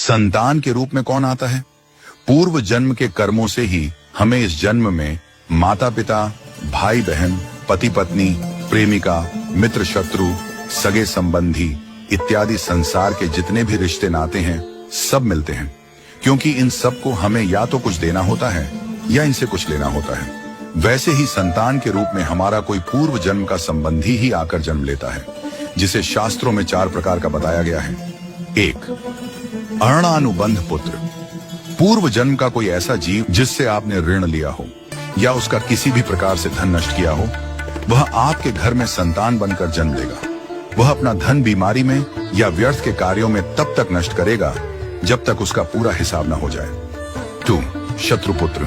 संतान के रूप में कौन आता है? पूर्व जन्म के कर्मों से ही हमें इस जन्म में माता पिता, भाई बहन, पति पत्नी, प्रेमिका, मित्र शत्रु, सगे संबंधी इत्यादि संसार के जितने भी रिश्ते नाते हैं सब मिलते हैं, क्योंकि इन सब को हमें या तो कुछ देना होता है या इनसे कुछ लेना होता है। वैसे ही संतान के रूप में हमारा कोई पूर्व जन्म का संबंधी ही आकर जन्म लेता है, जिसे शास्त्रों में 4 प्रकार का बताया गया है। 1. अरणानुबंध पुत्र। पूर्व जन्म का कोई ऐसा जीव जिससे आपने ऋण लिया हो या उसका किसी भी प्रकार से धन नष्ट किया हो, वह आपके घर में संतान बनकर जन्म लेगा। वह अपना धन बीमारी में या व्यर्थ के कार्यों में तब तक नष्ट करेगा जब तक उसका पूरा हिसाब न हो जाए। 2. शत्रुपुत्र।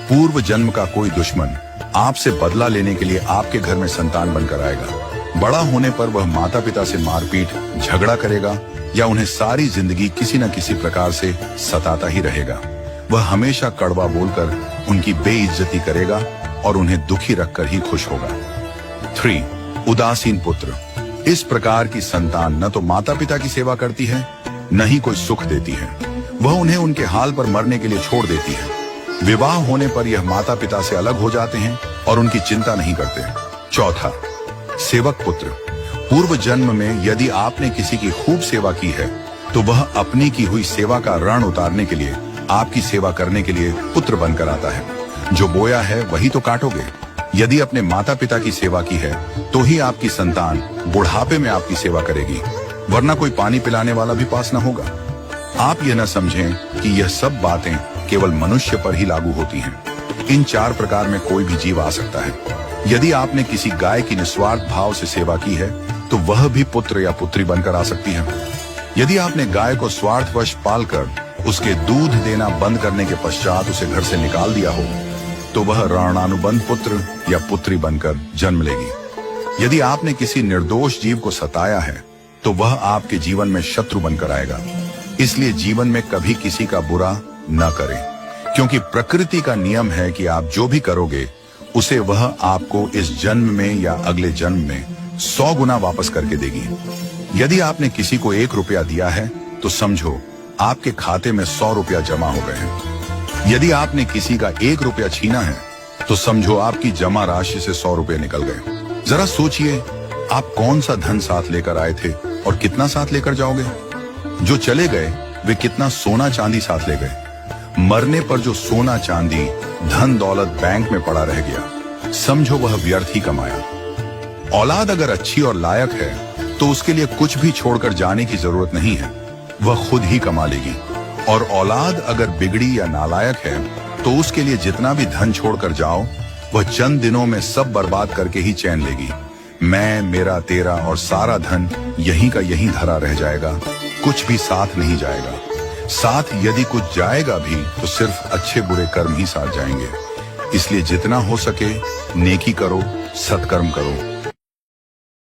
पूर्व जन्म का कोई दुश्मन आपसे बदला लेने के लिए आपके घर में संतान बनकर आएगा। बड़ा होने पर वह माता पिता से मारपीट, झगड़ा करेगा या उन्हें सारी जिंदगी किसी न किसी प्रकार से सताता ही रहेगा। वह हमेशा कड़वा बोलकर उनकी बेइज्जती करेगा और उन्हें दुखी रखकर ही खुश होगा। 3. उदासीन पुत्र। इस प्रकार की संतान न तो माता पिता की सेवा करती है, न ही कोई सुख देती है। वह उन्हें उनके हाल पर मरने के लिए छोड़ देती है। विवाह होने पर यह माता पिता से अलग हो जाते हैं और उनकी चिंता नहीं करते। 4. सेवक पुत्र। पूर्व जन्म में यदि आपने किसी की खूब सेवा की है तो वह अपनी की हुई सेवा का ऋण उतारने के लिए आपकी सेवा करने के लिए पुत्र बनकर आता है। जो बोया है वही तो काटोगे। यदि अपने माता पिता की सेवा की है तो ही आपकी संतान बुढ़ापे में आपकी सेवा करेगी, वरना कोई पानी पिलाने वाला भी पास न होगा। आप यह न समझें कि यह सब बातें केवल मनुष्य पर ही लागू होती हैं। इन 4 प्रकार में कोई भी जीव आ सकता है। यदि आपने किसी गाय की निस्वार्थ भाव से सेवा की है तो वह भी पुत्र या पुत्री बनकर आ सकती है। यदि आपने गाय को स्वार्थवश पालकर उसके दूध देना बंद करने के पश्चात उसे घर से निकाल दिया हो तो वह ऋणानुबंध पुत्र या पुत्री बनकर जन्म लेगी। यदि आपने किसी निर्दोष जीव को सताया है तो वह आपके जीवन में शत्रु बनकर आएगा। इसलिए जीवन में कभी किसी का बुरा न करें, क्योंकि प्रकृति का नियम है कि आप जो भी करोगे उसे वह आपको इस जन्म में या अगले जन्म में 100 गुना वापस करके देगी। यदि आपने किसी को 1 रुपया दिया है तो समझो आपके खाते में 100 रुपया जमा हो गए हैं। यदि आपने किसी का 1 रुपया छीना है तो समझो आपकी जमा राशि से 100 रुपये निकल गए। जरा सोचिए, आप कौन सा धन साथ लेकर आए थे और कितना साथ लेकर जाओगे? जो चले गए वे कितना सोना चांदी साथ ले गए। मरने पर जो सोना चांदी धन दौलत बैंक में पड़ा रह गया, समझो वह व्यर्थ ही कमाया। औलाद अगर अच्छी और लायक है तो उसके लिए कुछ भी छोड़कर जाने की जरूरत नहीं है, वह खुद ही कमा लेगी। और औलाद अगर बिगड़ी या नालायक है तो उसके लिए जितना भी धन छोड़कर जाओ वह चंद दिनों में सब बर्बाद करके ही चैन लेगी। मैं, मेरा, तेरा और सारा धन यहीं का यहीं धरा रह जाएगा, कुछ भी साथ नहीं जाएगा। साथ यदि कुछ जाएगा भी तो सिर्फ अच्छे बुरे कर्म ही साथ जाएंगे। इसलिए जितना हो सके नेकी करो, सत्कर्म करो।